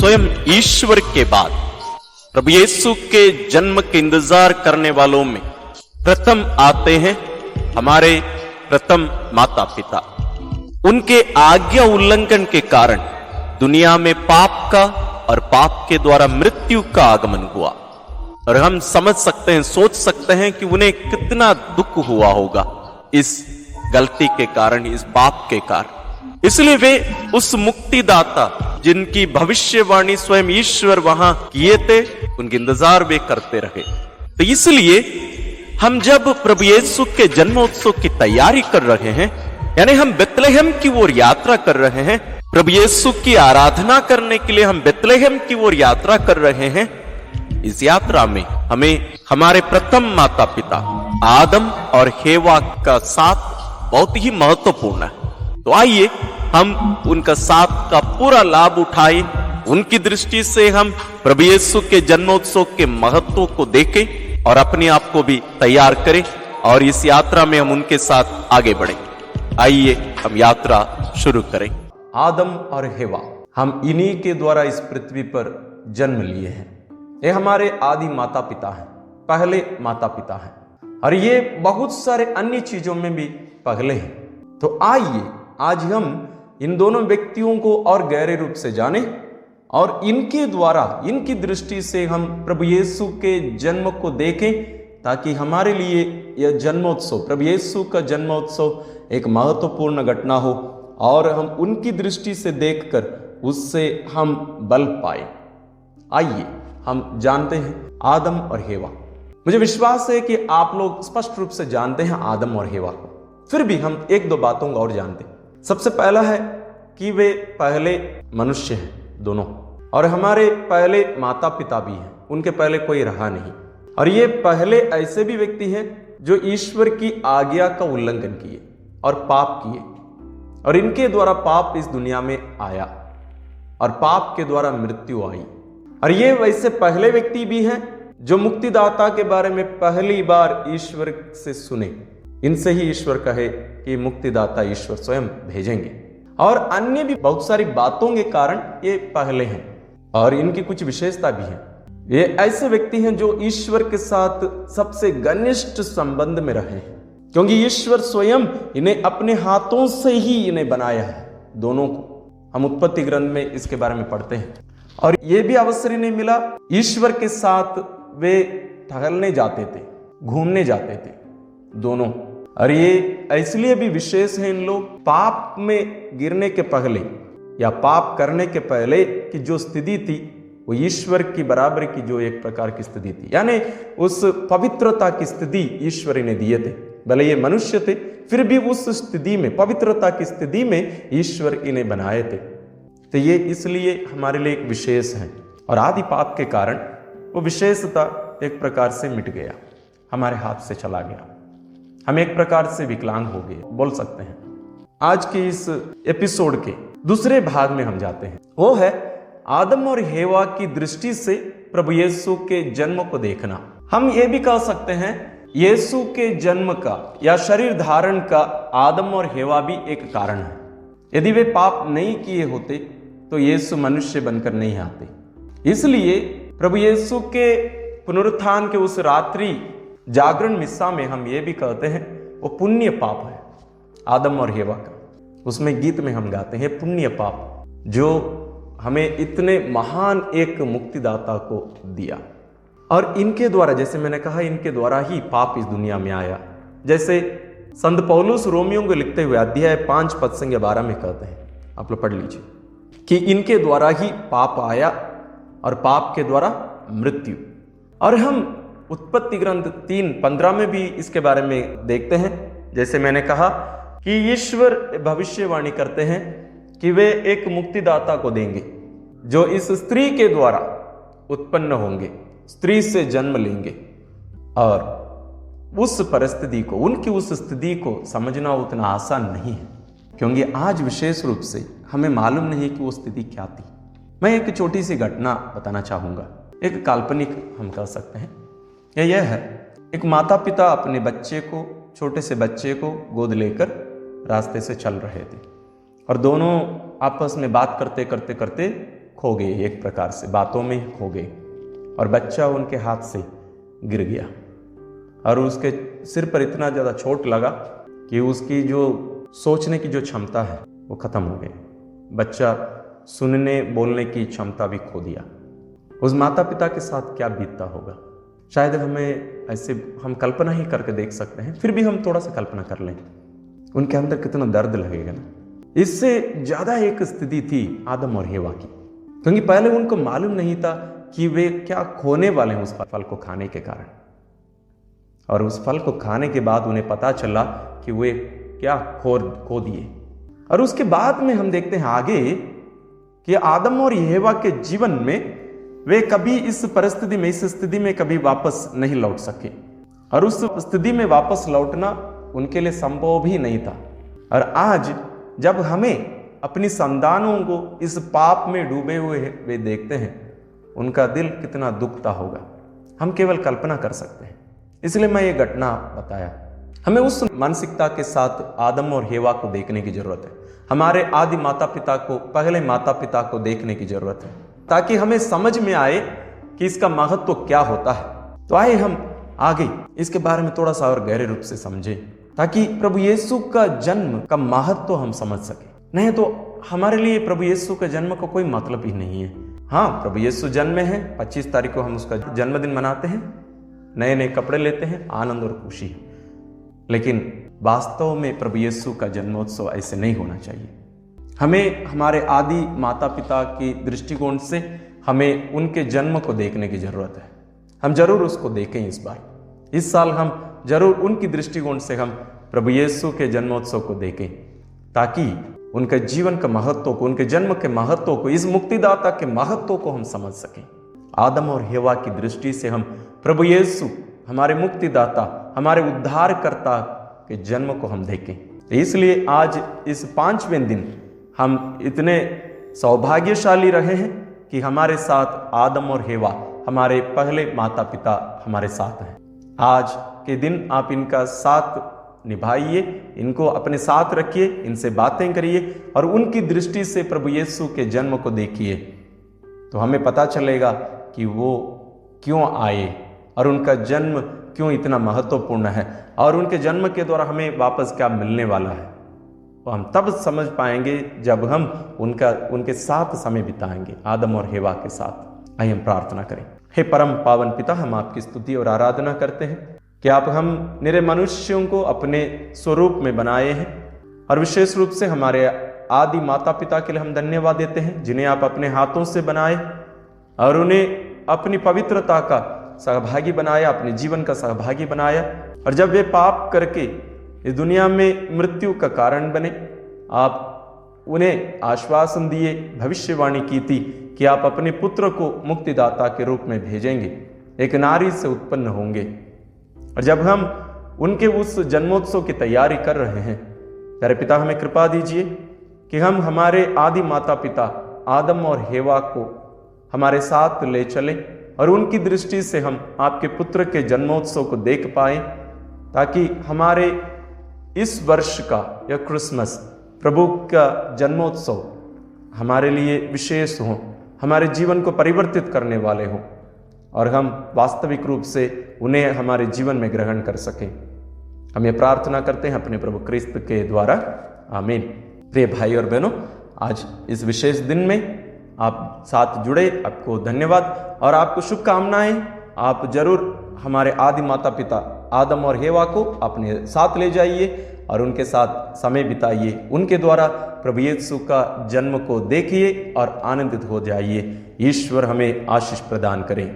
स्वयं ईश्वर के बाद प्रभु यीशु के जन्म के इंतजार करने वालों में प्रथम आते हैं हमारे प्रथम माता पिता। उनके आज्ञा उल्लंघन के कारण दुनिया में पाप का और पाप के द्वारा मृत्यु का आगमन हुआ। और हम समझ सकते हैं, सोच सकते हैं कि उन्हें कितना दुख हुआ होगा इस गलती के कारण, इस पाप के कारण। इसलिए वे उस मुक्तिदाता जिनकी भविष्यवाणी स्वयं ईश्वर वहां किए थे, उनके इंतजार वे करते रहे। तो इसलिए हम जब प्रभु यीशु के जन्मोत्सव की तैयारी कर रहे हैं, यानी हम बेतलेहम की ओर यात्रा कर रहे हैं, प्रभु यीशु की आराधना करने के लिए हम बेतलेहम की ओर यात्रा कर रहे हैं। इस यात्रा में हमें हमारे प्रथम माता पिता आदम और हेवा का साथ बहुत ही महत्वपूर्ण है। तो आइए हम उनका साथ का पूरा लाभ उठाएं, उनकी दृष्टि से हम प्रभु यीशु के जन्मोत्सव के महत्व को देखें और अपने आप को भी तैयार करें और इस यात्रा में हम उनके साथ आगे बढ़ें। आइए हम यात्रा शुरू करें। आदम और हेवा, हम इन्हीं के द्वारा इस पृथ्वी पर जन्म लिए हैं। ये हमारे आदि माता पिता हैं, पहले माता पिता हैं, और ये बहुत सारे अन्य चीजों में भी पहले हैं। तो आइए आज हम इन दोनों व्यक्तियों को और गहरे रूप से जानें और इनके द्वारा, इनकी दृष्टि से हम प्रभु यीशु के जन्म को देखें, ताकि हमारे लिए यह जन्मोत्सव, प्रभु यीशु का जन्मोत्सव एक महत्वपूर्ण घटना हो और हम उनकी दृष्टि से देखकर उससे हम बल पाए। आइए हम जानते हैं आदम और हेवा। मुझे विश्वास है कि आप लोग स्पष्ट रूप से जानते हैं आदम और हेवा को, फिर भी हम एक दो बातों को और जानते हैं। सबसे पहला है कि वे पहले मनुष्य हैं दोनों, और हमारे पहले माता पिता भी हैं, उनके पहले कोई रहा नहीं। और ये पहले ऐसे भी व्यक्ति हैं जो ईश्वर की आज्ञा का उल्लंघन किए और पाप किए, और इनके द्वारा पाप इस दुनिया में आया और पाप के द्वारा मृत्यु आई। और ये वैसे पहले व्यक्ति भी हैं जो मुक्तिदाता के बारे में पहली बार ईश्वर से सुने। इनसे ही ईश्वर कहे कि मुक्तिदाता ईश्वर स्वयं भेजेंगे। और अन्य भी बहुत सारी बातों के कारण ये पहले हैं, और इनकी कुछ विशेषता भी हैं। ये ऐसे व्यक्ति हैं जो ईश्वर के साथ सबसे घनिष्ठ संबंध में रहे हैं, क्योंकि ईश्वर स्वयं इन्हें अपने हाथों से ही इन्हें बनाया है, दोनों को। हम उत्पत्ति ग्रंथ में इसके बारे में पढ़ते हैं। और ये भी अवसर इन्हें मिला, ईश्वर के साथ वे टहलने जाते थे, घूमने जाते थे दोनों। और ये इसलिए भी विशेष है, इन लोग पाप में गिरने के पहले या पाप करने के पहले की जो स्थिति थी, वो ईश्वर की बराबर की जो एक प्रकार की स्थिति थी, यानी उस पवित्रता की स्थिति ईश्वर ने दिए थे। भले ये मनुष्य थे, फिर भी उस स्थिति में, पवित्रता की स्थिति में ईश्वर इन्हें बनाए थे। तो ये इसलिए हमारे लिए एक विशेष है। और आदि पाप के कारण वो विशेषता एक प्रकार से मिट गया, हमारे हाथ से चला गया, हम एक प्रकार से विकलांग हो गए, बोल सकते हैं। आज के इस एपिसोड के दूसरे भाग में हम जाते हैं, वो है आदम और हेवा की दृष्टि से प्रभु यीशु के जन्म को देखना। हम ये भी कह सकते हैं यीशु के जन्म का या शरीर धारण का आदम और हेवा भी एक कारण है। यदि वे पाप नहीं किए होते तो यीशु मनुष्य बनकर नहीं आते। इसलिए प्रभु यीशु के पुनरुत्थान के उस रात्रि जागरण मिस्सा में हम ये भी कहते हैं वो पुण्य पाप है आदम और हेवा का। उसमें गीत में हम गाते हैं पुण्य पाप, जो हमें इतने महान एक मुक्तिदाता को दिया। और इनके द्वारा, जैसे मैंने कहा, इनके द्वारा ही पाप इस दुनिया में आया। जैसे संत पौलुस रोमियो को लिखते हुए अध्याय 5 पद संख्या 12 में कहते हैं, आप लोग पढ़ लीजिए, कि इनके द्वारा ही पाप आया और पाप के द्वारा मृत्यु। और हम उत्पत्ति ग्रंथ 3:15 में भी इसके बारे में देखते हैं। जैसे मैंने कहा कि ईश्वर भविष्यवाणी करते हैं कि वे एक मुक्तिदाता को देंगे जो इस स्त्री के द्वारा उत्पन्न होंगे, स्त्री से जन्म लेंगे। और उस परिस्थिति को, उनकी उस स्थिति को समझना उतना आसान नहीं है, क्योंकि आज विशेष रूप से हमें मालूम नहीं कि वो स्थिति क्या थी। मैं एक छोटी सी घटना बताना चाहूँगा, एक काल्पनिक हम कह सकते हैं। यह है, एक माता पिता अपने बच्चे को, छोटे से बच्चे को गोद लेकर रास्ते से चल रहे थे, और दोनों आपस में बात करते करते करते खो गए, एक प्रकार से बातों में ही खो गए, और बच्चा उनके हाथ से गिर गया और उसके सिर पर इतना ज़्यादा चोट लगा कि उसकी जो सोचने की जो क्षमता है वो खत्म हो गई। बच्चा सुनने बोलने की क्षमता भी खो दिया। उस माता पिता के साथ क्या बीतता होगा, शायद हमें ऐसे हम कल्पना ही करके देख सकते हैं। फिर भी हम थोड़ा सा कल्पना कर लें, उनके अंदर कितना दर्द लगेगा ना। इससे ज़्यादा एक स्थिति थी आदम और हेवा की, क्योंकि पहले उनको मालूम नहीं था कि वे क्या खोने वाले हैं उस फल को खाने के कारण, और उस फल को खाने के बाद उन्हें पता चला कि वे क्या खो दिए। और उसके बाद में हम देखते हैं आगे कि आदम और हेवा के जीवन में वे कभी इस परिस्थिति में, इस स्थिति में कभी वापस नहीं लौट सके, और उस स्थिति में वापस लौटना उनके लिए संभव भी नहीं था। और आज जब हमें अपनी संतानों को इस पाप में डूबे हुए वे देखते हैं, उनका दिल कितना दुखता होगा, हम केवल कल्पना कर सकते हैं। इसलिए मैं ये घटना बताया। हमें उस मानसिकता के साथ आदम और हेवा को देखने की जरूरत है, हमारे आदि माता पिता को, पहले माता पिता को देखने की जरूरत है, ताकि हमें समझ में आए कि इसका महत्व क्या होता है। तो आइए हम आगे इसके बारे में थोड़ा सा और गहरे रूप से समझें, ताकि प्रभु यीशु का जन्म का महत्व हम समझ सके। नहीं तो हमारे लिए प्रभु यीशु के जन्म का कोई मतलब ही नहीं है। हाँ, प्रभु यीशु जन्मे हैं, 25 तारीख को हम उसका जन्मदिन मनाते हैं, नए नए कपड़े लेते हैं, आनंद और खुशी है। लेकिन वास्तव में प्रभु यीशु का जन्मोत्सव ऐसे नहीं होना चाहिए। हमें हमारे आदि माता पिता की दृष्टिकोण से हमें उनके जन्म को देखने की जरूरत है। हम जरूर उसको देखें इस बार, इस साल हम जरूर उनकी दृष्टिकोण से हम प्रभु यीशु के जन्मोत्सव को देखें, ताकि उनके जीवन का महत्व को, उनके जन्म के महत्व को, इस मुक्तिदाता के महत्व को हम समझ सकें। आदम और हेवा की दृष्टि से हम प्रभु यीशु, हमारे मुक्तिदाता, हमारे उद्धारकर्ता के जन्म को हम देखें। इसलिए आज इस 5वें दिन हम इतने सौभाग्यशाली रहे हैं कि हमारे साथ आदम और हेवा, हमारे पहले माता पिता हमारे साथ हैं। आज के दिन आप इनका साथ निभाइए, इनको अपने साथ रखिए, इनसे बातें करिए और उनकी दृष्टि से प्रभु यीशु के जन्म को देखिए, तो हमें पता चलेगा कि वो क्यों आए और उनका जन्म क्यों इतना महत्वपूर्ण है, और उनके जन्म के द्वारा हमें वापस क्या मिलने वाला है। तो हम तब समझ पाएंगे जब हम उनके साथ समय बिताएंगे, आदम और हेवा के साथ। आइए हम प्रार्थना करें। हे परम पावन पिता, हम आपकी स्तुति और आराधना करते हैं कि आप हम निरे मनुष्यों को अपने स्वरूप में बनाए हैं, और विशेष रूप से हमारे आदि माता पिता के लिए हम धन्यवाद देते हैं, जिन्हें आप अपने हाथों से बनाए और उन्हें अपनी पवित्रता का सहभागी बनाया, अपने जीवन का सहभागी बनाया। और जब वे पाप करके इस दुनिया में मृत्यु का कारण बने, आप उन्हें आश्वासन दिए, भविष्यवाणी की थी कि आप अपने पुत्र को मुक्तिदाता के रूप में भेजेंगे, एक नारी से उत्पन्न होंगे। और जब हम उनके उस जन्मोत्सव की तैयारी कर रहे हैं, प्यारे पिता हमें कृपा दीजिए कि हम हमारे आदि माता पिता आदम और हेवा को हमारे साथ ले चलें और उनकी दृष्टि से हम आपके पुत्र के जन्मोत्सव को देख पाएं, ताकि हमारे इस वर्ष का यह क्रिसमस, प्रभु का जन्मोत्सव हमारे लिए विशेष हो, हमारे जीवन को परिवर्तित करने वाले हो, और हम वास्तविक रूप से उन्हें हमारे जीवन में ग्रहण कर सकें। हम ये प्रार्थना करते हैं अपने प्रभु क्रिस्त के द्वारा, आमीन। प्रिय भाई और बहनों, आज इस विशेष दिन में आप साथ जुड़े, आपको धन्यवाद और आपको शुभकामनाएं। आप जरूर हमारे आदि माता पिता आदम और हेवा को अपने साथ ले जाइए और उनके साथ समय बिताइए, उनके द्वारा प्रभु यीशु का जन्म को देखिए और आनंदित हो जाइए। ईश्वर हमें आशीष प्रदान करें।